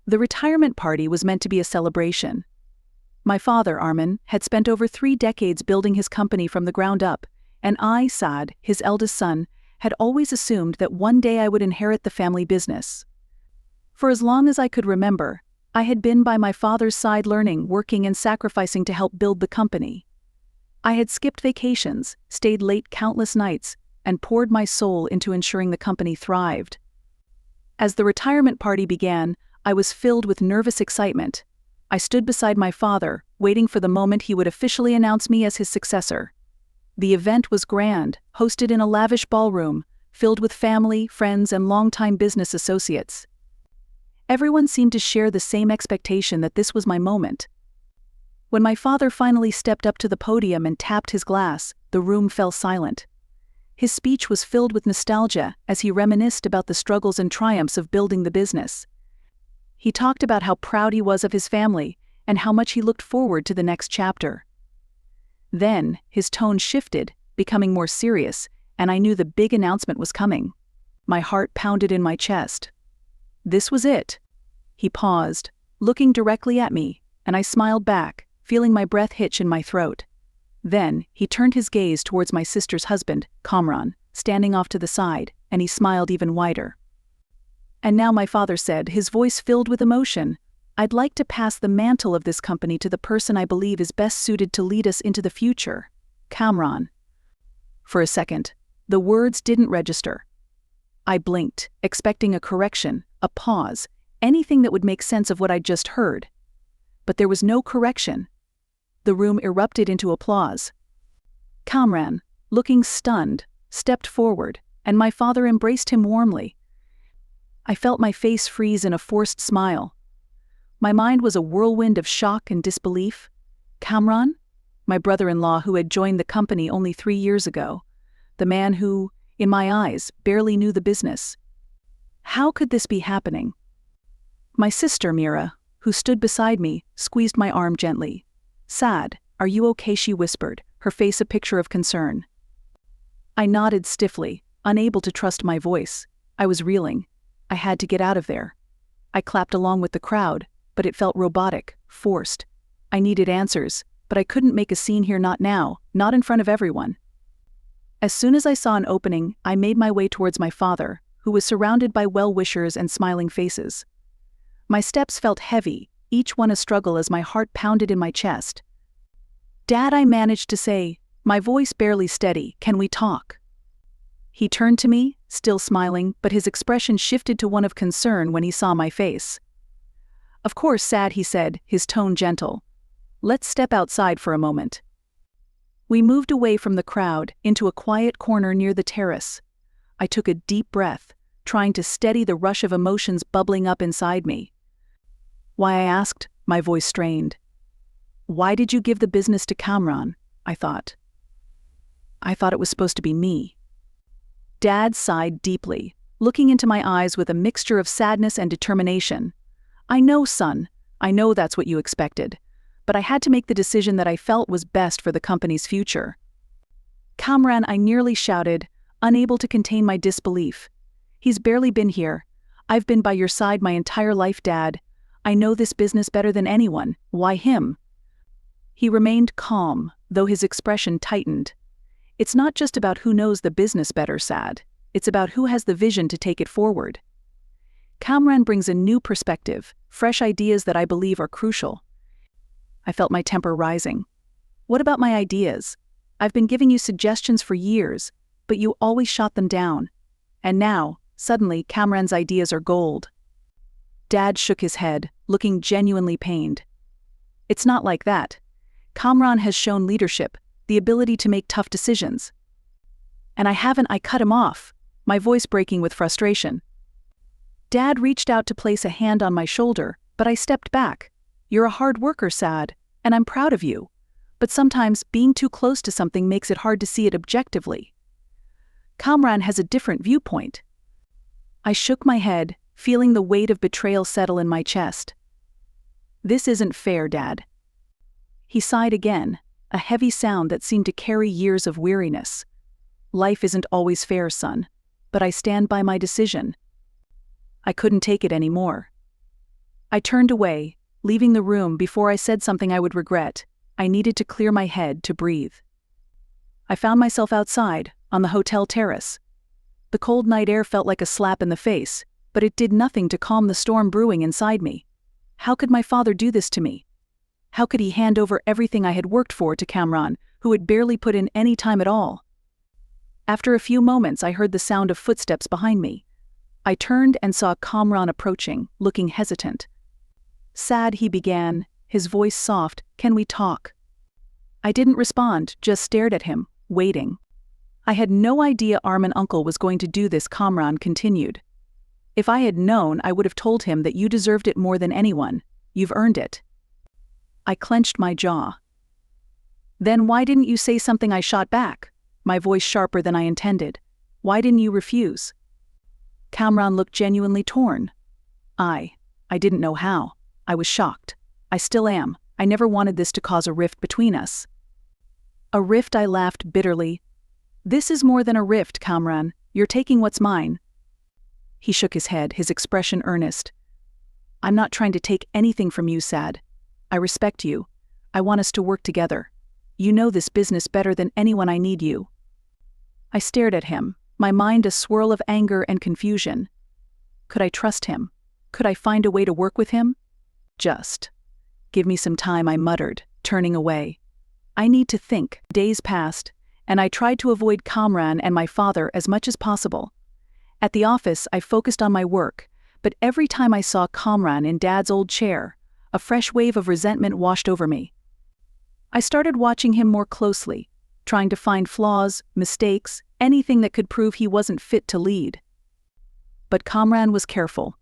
The retirement party was meant to be a celebration. My father, Armin, had spent over 3 decades building his company from the ground up, and I, Saad, his eldest son, had always assumed that one day I would inherit the family business. For as long as I could remember, I had been by my father's side learning, working and sacrificing to help build the company. I had skipped vacations, stayed late countless nights, and poured my soul into ensuring the company thrived. As the retirement party began, I was filled with nervous excitement. I stood beside my father, waiting for the moment he would officially announce me as his successor. The event was grand, hosted in a lavish ballroom, filled with family, friends, and longtime business associates. Everyone seemed to share the same expectation that this was my moment. When my father finally stepped up to the podium and tapped his glass, the room fell silent. His speech was filled with nostalgia as he reminisced about the struggles and triumphs of building the business. He talked about how proud he was of his family and how much he looked forward to the next chapter. Then, his tone shifted, becoming more serious, and I knew the big announcement was coming. My heart pounded in my chest. This was it. He paused, looking directly at me, and I smiled back, feeling my breath hitch in my throat. Then, he turned his gaze towards my sister's husband, Kamran, standing off to the side, and he smiled even wider. And now, my father said, his voice filled with emotion, I'd like to pass the mantle of this company to the person I believe is best suited to lead us into the future, Kamran. For a second, the words didn't register. I blinked, expecting a correction, a pause, anything that would make sense of what I'd just heard. But there was no correction. The room erupted into applause. Kamran, looking stunned, stepped forward, and my father embraced him warmly. I felt my face freeze in a forced smile. My mind was a whirlwind of shock and disbelief. Kamran? My brother-in-law who had joined the company only 3 years ago. The man who, in my eyes, barely knew the business. How could this be happening? My sister, Mira, who stood beside me, squeezed my arm gently. Saad, are you okay? She whispered, her face a picture of concern. I nodded stiffly, unable to trust my voice. I was reeling. I had to get out of there. I clapped along with the crowd, but it felt robotic, forced. I needed answers, but I couldn't make a scene here, not now, not in front of everyone. As soon as I saw an opening, I made my way towards my father, who was surrounded by well-wishers and smiling faces. My steps felt heavy, each one a struggle as my heart pounded in my chest. Dad, I managed to say, my voice barely steady, can we talk? He turned to me, still smiling, but his expression shifted to one of concern when he saw my face. Of course, Saad, he said, his tone gentle. Let's step outside for a moment. We moved away from the crowd, into a quiet corner near the terrace. I took a deep breath, trying to steady the rush of emotions bubbling up inside me. Why, I asked, my voice strained. Why did you give the business to Kamran? I thought. It was supposed to be me. Dad sighed deeply, looking into my eyes with a mixture of sadness and determination. I know, son, I know that's what you expected, but I had to make the decision that I felt was best for the company's future. Kamran, I nearly shouted, unable to contain my disbelief. He's barely been here. I've been by your side my entire life, Dad. I know this business better than anyone. Why him? He remained calm, though his expression tightened. It's not just about who knows the business better, Saad. It's about who has the vision to take it forward. Kamran brings a new perspective, fresh ideas that I believe are crucial. I felt my temper rising. What about my ideas? I've been giving you suggestions for years, but you always shot them down. And now, suddenly, Kamran's ideas are gold. Dad shook his head, looking genuinely pained. It's not like that. Kamran has shown leadership, the ability to make tough decisions. And I cut him off, my voice breaking with frustration. Dad reached out to place a hand on my shoulder, but I stepped back. You're a hard worker, Saad, and I'm proud of you. But sometimes being too close to something makes it hard to see it objectively. Kamran has a different viewpoint. I shook my head, feeling the weight of betrayal settle in my chest. This isn't fair, Dad. He sighed again, a heavy sound that seemed to carry years of weariness. Life isn't always fair, son, but I stand by my decision. I couldn't take it anymore. I turned away, leaving the room before I said something I would regret. I needed to clear my head to breathe. I found myself outside, on the hotel terrace. The cold night air felt like a slap in the face, but it did nothing to calm the storm brewing inside me. How could my father do this to me? How could he hand over everything I had worked for to Kamran, who had barely put in any time at all? After a few moments, I heard the sound of footsteps behind me. I turned and saw Kamran approaching, looking hesitant. "Sad," he began, his voice soft, "can we talk?" I didn't respond, just stared at him, waiting. I had no idea Armin uncle was going to do this, Kamran continued. "If I had known, I would have told him that you deserved it more than anyone. You've earned it." I clenched my jaw. "Then why didn't you say something?" I shot back, my voice sharper than I intended. "Why didn't you refuse?" Kamran looked genuinely torn. I didn't know how. I was shocked. I still am. I never wanted this to cause a rift between us. "A rift?" I laughed bitterly. "This is more than a rift, Kamran. You're taking what's mine." He shook his head, his expression earnest. "I'm not trying to take anything from you, Sad. I respect you. I want us to work together. You know this business better than anyone. I need you." I stared at him, my mind a swirl of anger and confusion. Could I trust him? Could I find a way to work with him? "Just give me some time," I muttered, turning away. "I need to think." Days passed, and I tried to avoid Kamran and my father as much as possible. At the office, I focused on my work, but every time I saw Kamran in Dad's old chair, a fresh wave of resentment washed over me. I started watching him more closely, trying to find flaws, mistakes, anything that could prove he wasn't fit to lead. But Kamran was careful.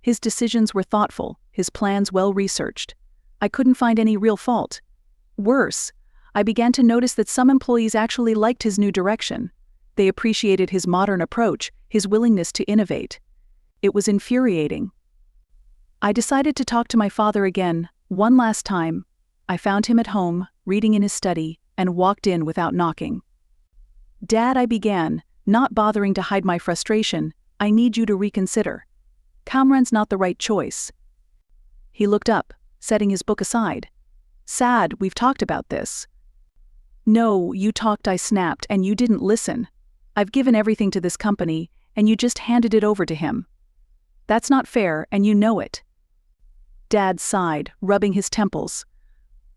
His decisions were thoughtful, his plans well-researched. I couldn't find any real fault. Worse, I began to notice that some employees actually liked his new direction. They appreciated his modern approach, his willingness to innovate. It was infuriating. I decided to talk to my father again, one last time. I found him at home, reading in his study, and walked in without knocking. "Dad," I began, not bothering to hide my frustration, "I need you to reconsider. Kamran's not the right choice." He looked up, setting his book aside. "Sad, we've talked about this." "No, you talked," I snapped, "and you didn't listen. I've given everything to this company, and you just handed it over to him. That's not fair, and you know it." Dad sighed, rubbing his temples.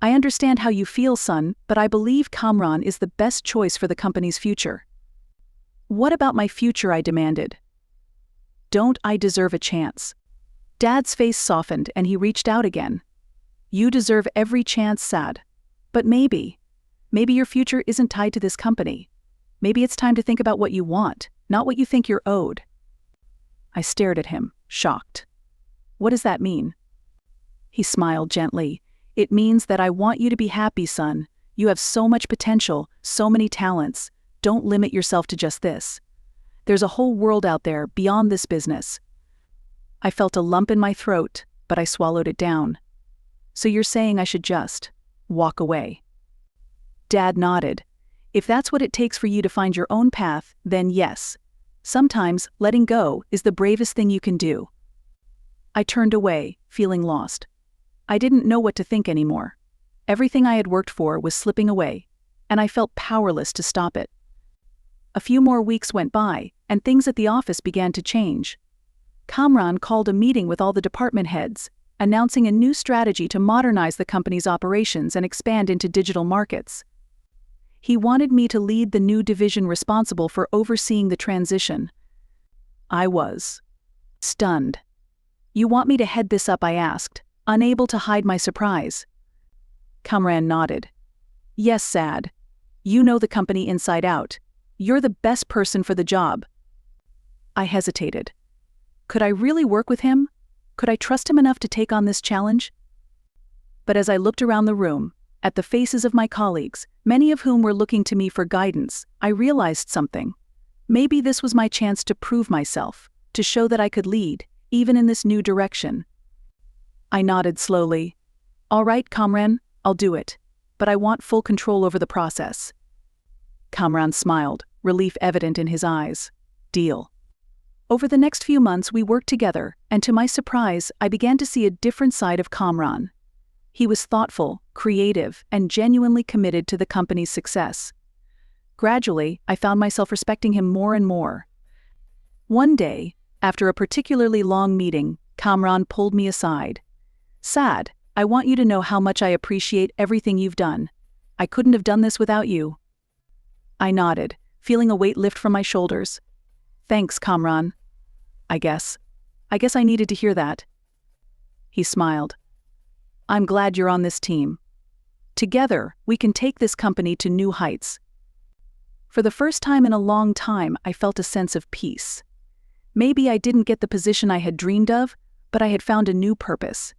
"I understand how you feel, son, but I believe Kamran is the best choice for the company's future." "What about my future?" I demanded. "Don't I deserve a chance?" Dad's face softened and he reached out again. "You deserve every chance, Sad. But maybe your future isn't tied to this company. Maybe it's time to think about what you want, not what you think you're owed." I stared at him, shocked. "What does that mean?" He smiled gently. "It means that I want you to be happy, son. You have so much potential, so many talents. Don't limit yourself to just this. There's a whole world out there beyond this business." I felt a lump in my throat, but I swallowed it down. "So you're saying I should just walk away?" Dad nodded. "If that's what it takes for you to find your own path, then yes. Sometimes letting go is the bravest thing you can do." I turned away, feeling lost. I didn't know what to think anymore. Everything I had worked for was slipping away, and I felt powerless to stop it. A few more weeks went by, and things at the office began to change. Kamran called a meeting with all the department heads, announcing a new strategy to modernize the company's operations and expand into digital markets. He wanted me to lead the new division responsible for overseeing the transition. I was stunned. "You want me to head this up?" I asked, unable to hide my surprise. Kamran nodded. "Yes, Sad. You know the company inside out. You're the best person for the job." I hesitated. Could I really work with him? Could I trust him enough to take on this challenge? But as I looked around the room, at the faces of my colleagues, many of whom were looking to me for guidance, I realized something. Maybe this was my chance to prove myself, to show that I could lead, even in this new direction. I nodded slowly. "All right, Kamran, I'll do it. But I want full control over the process." Kamran smiled, relief evident in his eyes. "Deal." Over the next few months we worked together, and to my surprise, I began to see a different side of Kamran. He was thoughtful, creative, and genuinely committed to the company's success. Gradually, I found myself respecting him more and more. One day, after a particularly long meeting, Kamran pulled me aside. "Saad, I want you to know how much I appreciate everything you've done. I couldn't have done this without you." I nodded, feeling a weight lift from my shoulders. "Thanks, Kamran. I guess I needed to hear that." He smiled. "I'm glad you're on this team. Together, we can take this company to new heights." For the first time in a long time, I felt a sense of peace. Maybe I didn't get the position I had dreamed of, but I had found a new purpose.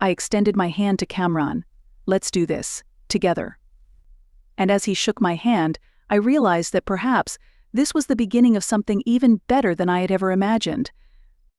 I extended my hand to Kamran. "Let's do this, together." And as he shook my hand, I realized that perhaps this was the beginning of something even better than I had ever imagined.